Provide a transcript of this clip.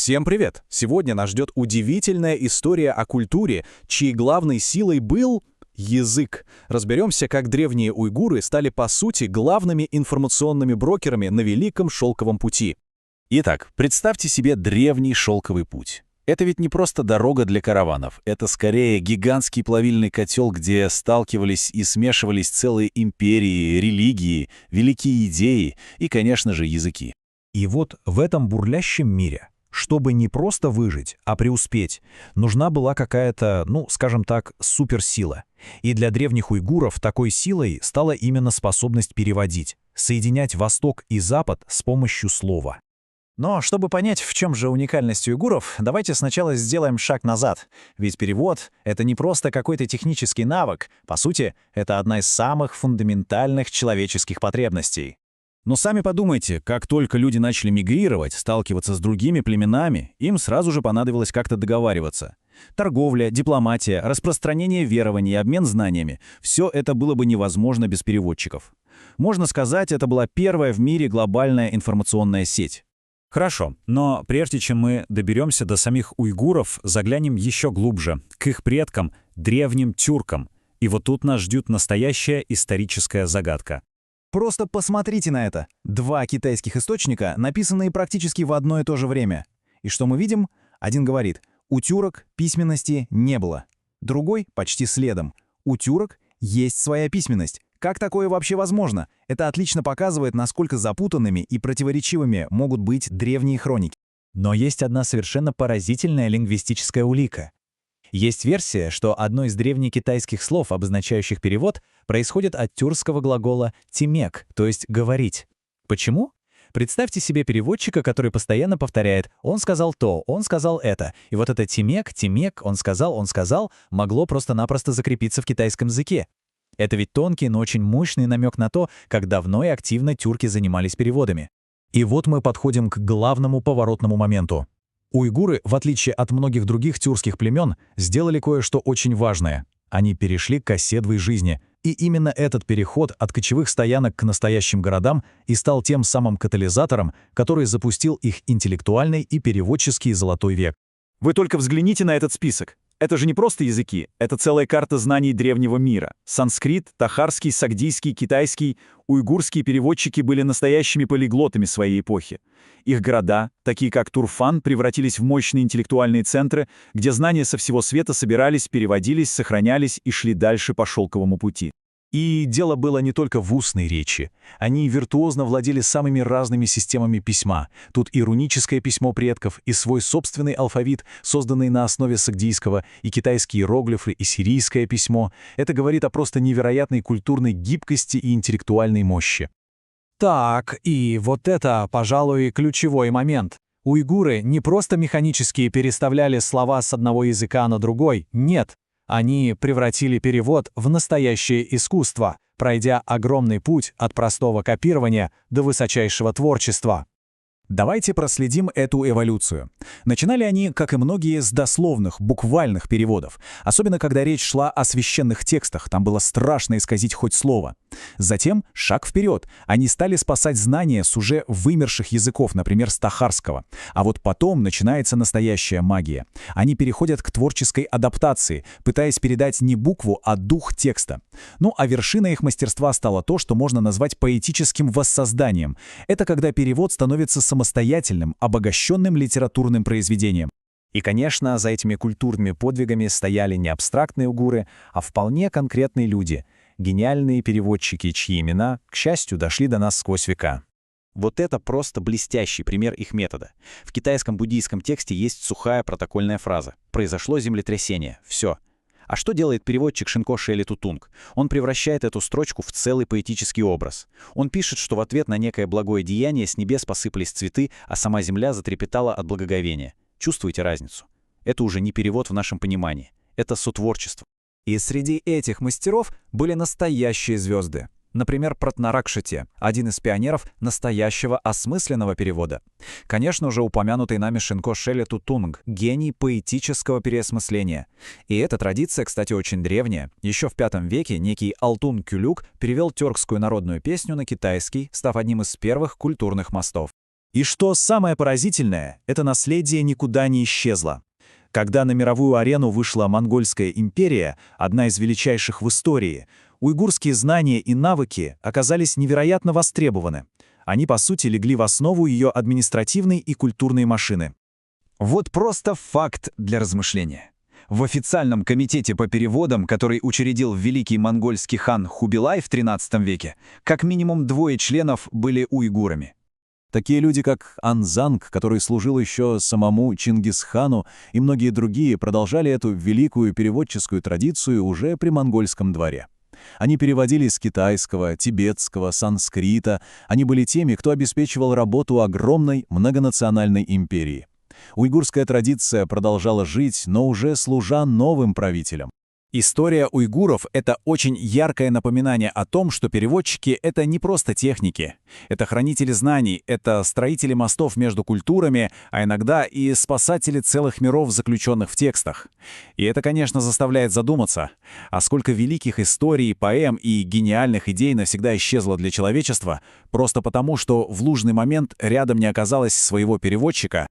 Всем привет! Сегодня нас ждет удивительная история о культуре, чьей главной силой был язык. Разберемся, как древние уйгуры стали, по сути, главными информационными брокерами на Великом Шелковом пути. Итак, представьте себе древний шелковый путь. Это ведь не просто дорога для караванов, это скорее гигантский плавильный котел, где сталкивались и смешивались целые империи, религии, великие идеи и, конечно же, языки. И вот в этом бурлящем мире, чтобы не просто выжить, а преуспеть, нужна была какая-то, скажем так, суперсила. И для древних уйгуров такой силой стала именно способность переводить, соединять Восток и Запад с помощью слова. Но чтобы понять, в чем же уникальность уйгуров, давайте сначала сделаем шаг назад. Ведь перевод — это не просто какой-то технический навык. По сути, это одна из самых фундаментальных человеческих потребностей. Но сами подумайте, как только люди начали мигрировать, сталкиваться с другими племенами, им сразу же понадобилось как-то договариваться. Торговля, дипломатия, распространение верований, обмен знаниями — все это было бы невозможно без переводчиков. Можно сказать, это была первая в мире глобальная информационная сеть. Хорошо, но прежде чем мы доберемся до самих уйгуров, заглянем еще глубже, к их предкам, древним тюркам. И вот тут нас ждет настоящая историческая загадка. Просто посмотрите на это. Два китайских источника, написанные практически в одно и то же время. И что мы видим? Один говорит, у тюрок письменности не было. Другой почти следом. У тюрок есть своя письменность. Как такое вообще возможно? Это отлично показывает, насколько запутанными и противоречивыми могут быть древние хроники. Но есть одна совершенно поразительная лингвистическая улика. Есть версия, что одно из древнекитайских слов, обозначающих перевод, происходит от тюркского глагола «тимек», то есть «говорить». Почему? Представьте себе переводчика, который постоянно повторяет «он сказал то», «он сказал это». И вот это «тимек», «он сказал», могло просто-напросто закрепиться в китайском языке. Это ведь тонкий, но очень мощный намек на то, как давно и активно тюрки занимались переводами. И вот мы подходим к главному поворотному моменту. Уйгуры, в отличие от многих других тюркских племен, сделали кое-что очень важное. Они перешли к оседлой жизни. И именно этот переход от кочевых стоянок к настоящим городам и стал тем самым катализатором, который запустил их интеллектуальный и переводческий золотой век. Вы только взгляните на этот список. Это же не просто языки, это целая карта знаний древнего мира. Санскрит, тахарский, сагдийский, китайский, уйгурские переводчики были настоящими полиглотами своей эпохи. Их города, такие как Турфан, превратились в мощные интеллектуальные центры, где знания со всего света собирались, переводились, сохранялись и шли дальше по шелковому пути. И дело было не только в устной речи. Они виртуозно владели самыми разными системами письма. Тут и руническое письмо предков, и свой собственный алфавит, созданный на основе сагдийского, и китайские иероглифы, и сирийское письмо. Это говорит о просто невероятной культурной гибкости и интеллектуальной мощи. Так, и вот это, пожалуй, ключевой момент. Уйгуры не просто механически переставляли слова с одного языка на другой, нет. Они превратили перевод в настоящее искусство, пройдя огромный путь от простого копирования до высочайшего творчества. Давайте проследим эту эволюцию. Начинали они, как и многие, с дословных, буквальных переводов. Особенно, когда речь шла о священных текстах, там было страшно исказить хоть слово. Затем, шаг вперед, они стали спасать знания с уже вымерших языков, например, с тахарского. А вот потом начинается настоящая магия. Они переходят к творческой адаптации, пытаясь передать не букву, а дух текста. А вершиной их мастерства стало то, что можно назвать поэтическим воссозданием. Это когда перевод становится самостоятельным, обогащенным литературным произведением. И, конечно, за этими культурными подвигами стояли не абстрактные уйгуры, а вполне конкретные люди, гениальные переводчики, чьи имена, к счастью, дошли до нас сквозь века. Вот это просто блестящий пример их метода. В китайском буддийском тексте есть сухая протокольная фраза «Произошло землетрясение. Все». А что делает переводчик Шинко Шели Тутунг? Он превращает эту строчку в целый поэтический образ. Он пишет, что в ответ на некое благое деяние с небес посыпались цветы, а сама земля затрепетала от благоговения. Чувствуете разницу? Это уже не перевод в нашем понимании. Это сотворчество. И среди этих мастеров были настоящие звезды. Например, Пратнаракшити, один из пионеров настоящего осмысленного перевода. Конечно, уже упомянутый нами Шинко Шели Тутунг, гений поэтического переосмысления. И эта традиция, кстати, очень древняя. Еще в V веке некий Алтун Кюлюк перевел тюркскую народную песню на китайский, став одним из первых культурных мостов. И что самое поразительное, это наследие никуда не исчезло. Когда на мировую арену вышла Монгольская империя, одна из величайших в истории, уйгурские знания и навыки оказались невероятно востребованы. Они, по сути, легли в основу ее административной и культурной машины. Вот просто факт для размышления. В официальном комитете по переводам, который учредил великий монгольский хан Хубилай в XIII веке, как минимум 2 членов были уйгурами. Такие люди, как Анзанг, который служил еще самому Чингисхану, и многие другие продолжали эту великую переводческую традицию уже при монгольском дворе. Они переводили с китайского, тибетского, санскрита. Они были теми, кто обеспечивал работу огромной многонациональной империи. Уйгурская традиция продолжала жить, но уже служа новым правителям. История уйгуров — это очень яркое напоминание о том, что переводчики — это не просто техники. Это хранители знаний, это строители мостов между культурами, а иногда и спасатели целых миров, заключенных в текстах. И это, конечно, заставляет задуматься, а сколько великих историй, поэм и гениальных идей навсегда исчезло для человечества, просто потому, что в нужный момент рядом не оказалось своего переводчика,